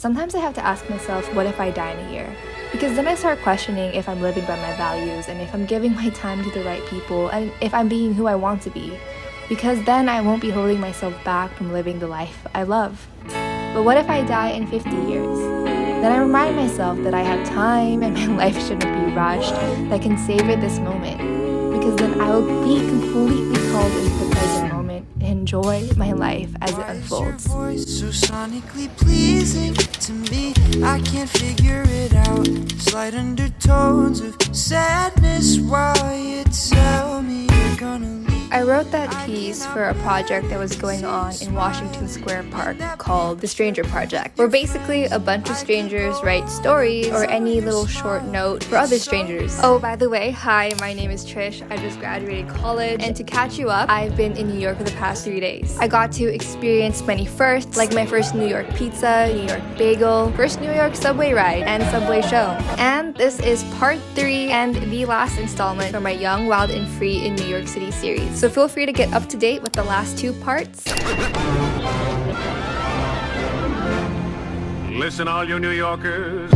sometimes I have to ask myself, what if I die in a year? Because then I start questioning if I'm living by my values and if I'm giving my time to the right people and if I'm being who I want to be. Because then I won't be holding myself back from living the life I love. But what if I die in 50 years? Then I remind myself that I have time and my life shouldn't be rushed, that I can savor this moment. Because then I will be completely called into the present moment and enjoy my life as it unfolds. Why is your voice so sonically pleasing to me? I can't figure it out. Slight undertones of sadness while you tell me you're gonna leave. I wrote that piece for a project that was going on in Washington Square Park called The Stranger Project, where basically a bunch of strangers write stories or any little short note for other strangers. Oh, by the way, hi, my name is Trish. I just graduated college, and to catch you up, I've been in New York for the past 3 days. I got to experience many firsts, like my first New York pizza, New York bagel, first New York subway ride, and subway show. And this is part 3 and the last installment for my Young, Wild, and Free in New York City series. So feel free to get up to date with the last 2 parts. Listen, all you New Yorkers.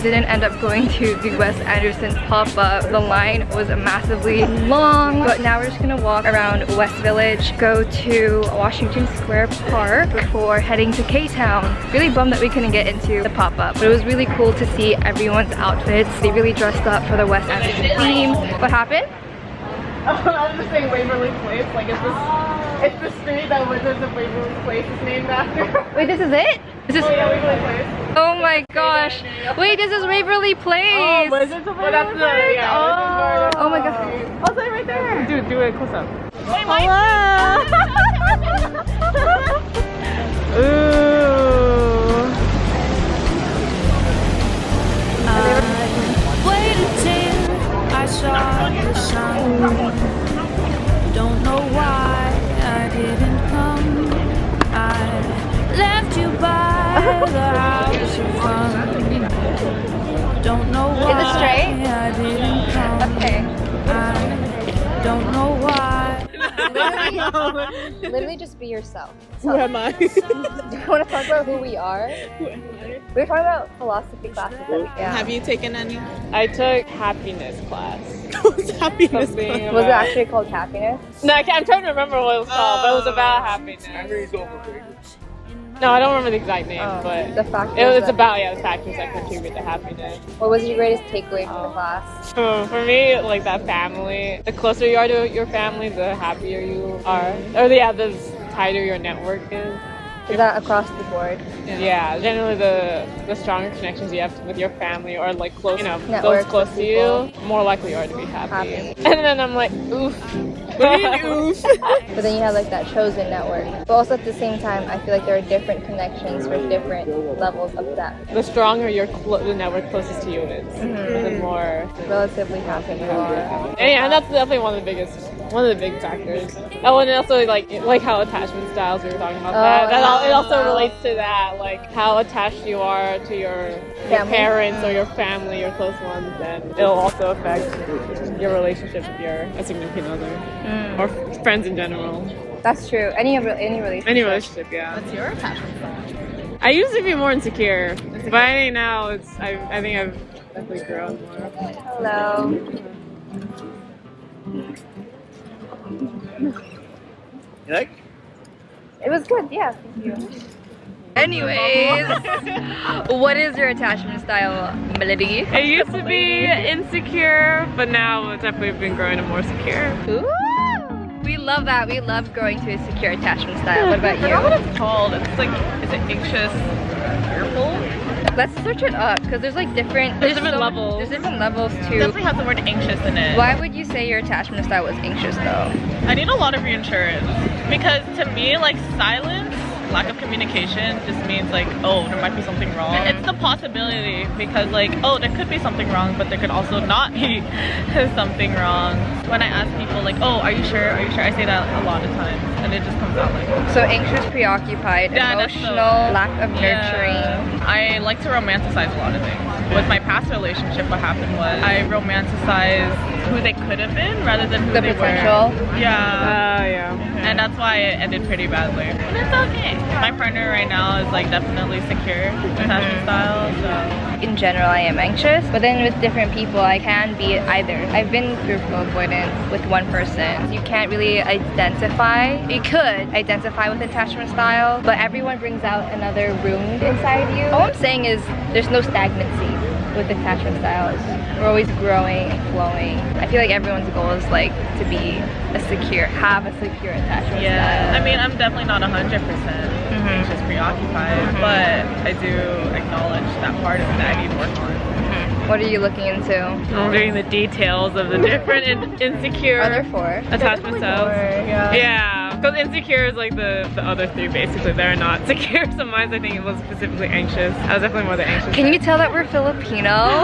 Didn't end up going to the Wes Anderson pop-up. The line was massively long, but now we're just gonna walk around West Village, go to Washington Square Park before heading to K-Town. Really bummed that we couldn't get into the pop-up, but it was really cool to see everyone's outfits. They really dressed up for the Wes Anderson theme. What happened? I was just saying Waverly Place, like it's the street that Wizards of Waverly Place is named after. Wait, this is it? This is Waverly Place. Oh my gosh. Wait, this is Waverly Place. Oh, Wizards of Waverly Place? Yeah, oh my god. I'll say right there. Dude, do it close up. Wait, Hello. Ooh. Waited till I saw the sun. Don't know why I didn't come. I left you by the house of fun. Don't know why. Is it straight? I didn't come. Okay. I don't know why. Literally just be yourself. Who am I? Do you want to talk about who we are? Who am I? We're talking about philosophy classes that we Have you taken any? I took happiness class. What's happiness? Something Was it about- actually called happiness? No, I'm trying to remember what it was called, but it was about happiness. No, I don't remember the exact name, but the factors it was that- about the factors that contribute to happiness. What was your greatest takeaway from the class? For me, like that family, the closer you are to your family, the happier you are. Or the tighter your network is. Is that across the board? Yeah, generally the stronger connections you have with your family or like close, Networks those close with to you, more likely you are to be happy. Happy. And then I'm like, oof. What do you mean, oof? But then you have like that chosen network. But also at the same time, I feel like there are different connections for different levels of that. The stronger the network closest to you is, the more. Relatively happy you are. And yeah, and that's definitely one of the big factors. Oh, and also like how attachment styles, we were talking about that. It also relates to that, like how attached you are to your parents or your family, your close ones, and it'll also affect your relationship with your significant other or friends in general. That's true. Any relationship. Any relationship, yeah. What's your attachment style? I used to be more insecure, but I think now I think I've definitely grown more. Hello. You like? It was good, yeah. Thank you. Anyways, what is your attachment style, Melody? It used to be insecure, but now it's definitely been growing to more secure. Ooh, we love that. We love growing to a secure attachment style. What about I forgot what you? it's called. It's like, is it anxious, fearful? Let's search it up because there's like different. There's different levels. There's different levels too. Definitely has the word anxious in it. Why would you say your attachment style was anxious though? I need a lot of reassurance because to me, like silence, lack of communication just means like, oh, there might be something wrong. It's the possibility because like, oh, there could be something wrong, but there could also not be something wrong. When I ask people like, oh, are you sure? Are you sure? I say that a lot of times and it just comes out like. So anxious, preoccupied, emotional, lack of nurturing. I like to romanticize a lot of things. With my past relationship, what happened was I romanticized who they could have been rather than who The they potential. were. Yeah. And that's why it ended pretty badly. And it's okay. My partner right now is like definitely secure attachment style. So In general, I am anxious, but then with different people, I can be either. I've been fearful avoidant with one person. You can't really identify. You could identify with attachment style, but everyone brings out another wound inside you. All I'm saying is there's no stagnancy with attachment styles. We're always growing and flowing. I feel like everyone's goal is like to be have a secure attachment style. I mean, I'm definitely not 100% anxious, preoccupied, but I do acknowledge that part of it that I need to work on. What are you looking into? I'm doing the details of the different insecure Are there 4? attachment styles. Yeah, because insecure is like the other 3 basically. They're not secure. So mine, I think it was specifically anxious. I was definitely more the anxious. Can you tell that we're Filipino?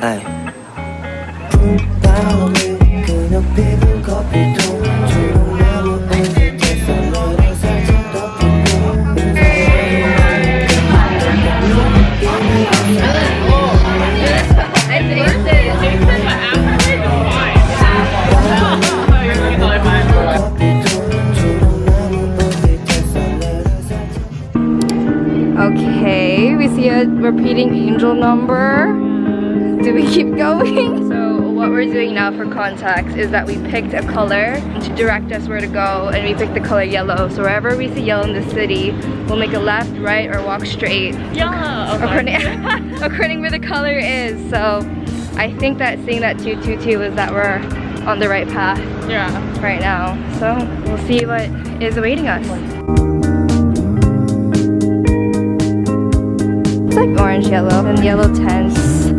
아이 불다음에 그녀 피부 커피도 조용하고 어색해서 너를 살짝 덮으면 Okay, we see a repeating angel number. Do we keep going? So what we're doing now for context is that we picked a color to direct us where to go, and we picked the color yellow. So wherever we see yellow in the city, we'll make a left, right, or walk straight. According where the color is. So I think that seeing that 222 is that we're on the right path right now. So we'll see what is awaiting us. It's like orange yellow and yellow tense.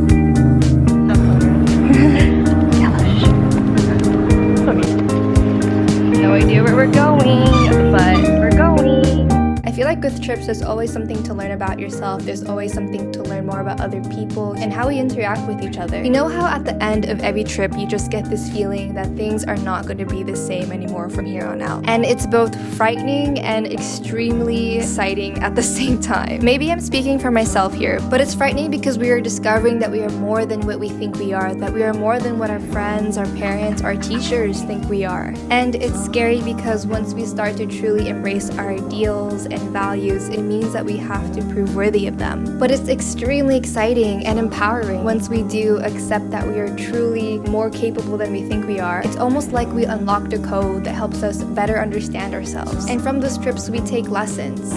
No idea where we're going, but we're going. I feel like with trips, there's always something to learn about yourself. There's always something to learn more about other people and how we interact with each other. You know how at the end of every trip, you just get this feeling that things are not going to be the same anymore from here on out. And it's both frightening and extremely exciting at the same time. Maybe I'm speaking for myself here, but it's frightening because we are discovering that we are more than what we think we are, that we are more than what our friends, our parents, our teachers think we are. And it's scary because once we start to truly embrace our ideals and values, it means that we have to prove worthy of them. But it's extremely exciting and empowering once we do accept that we are truly more capable than we think we are. It's almost like we unlocked a code that helps us better understand ourselves. And from those trips, we take lessons.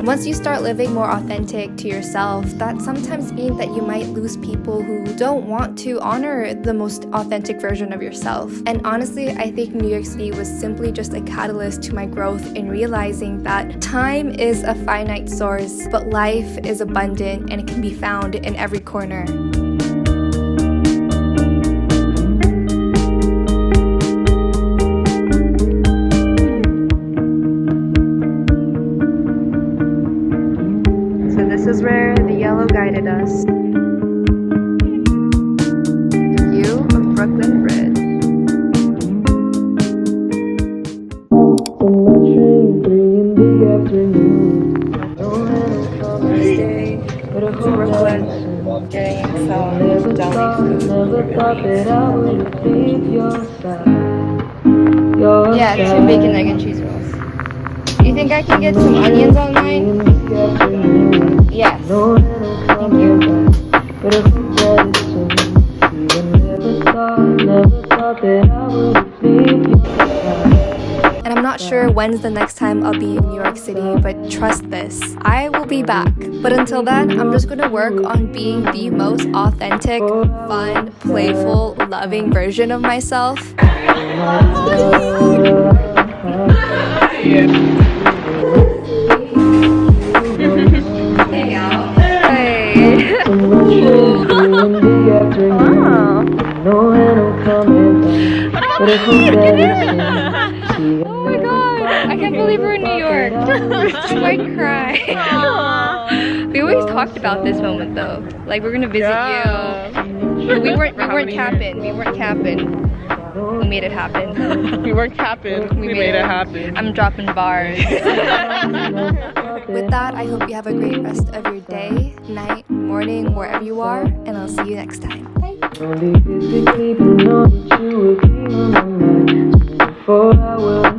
Once you start living more authentic to yourself, that sometimes means that you might lose people who don't want to honor the most authentic version of yourself. And honestly, I think New York City was simply just a catalyst to my growth in realizing that time is a finite source, but life is abundant and it can be found in every corner. This is where the yellow guided us. The view getting some deli food. Yeah, 2 bacon, egg, and cheese rolls. Do you think I can get some onions on mine? Yes. Thank you. And I'm not sure when's the next time I'll be in New York City, but trust this, I will be back. But until then, I'm just gonna work on being the most authentic, fun, playful, loving version of myself. Hey, y'all. Hey. Oh my god, I can't believe we're in New York. I might cry. We always talked about this moment though. Like we're gonna visit you. We weren't capping. We weren't capping. We made it happen. We weren't capping. We made it happen. I'm dropping bars. With that, I hope you have a great rest of your day, night, morning, wherever you are, and I'll see you next time. Bye. Before I will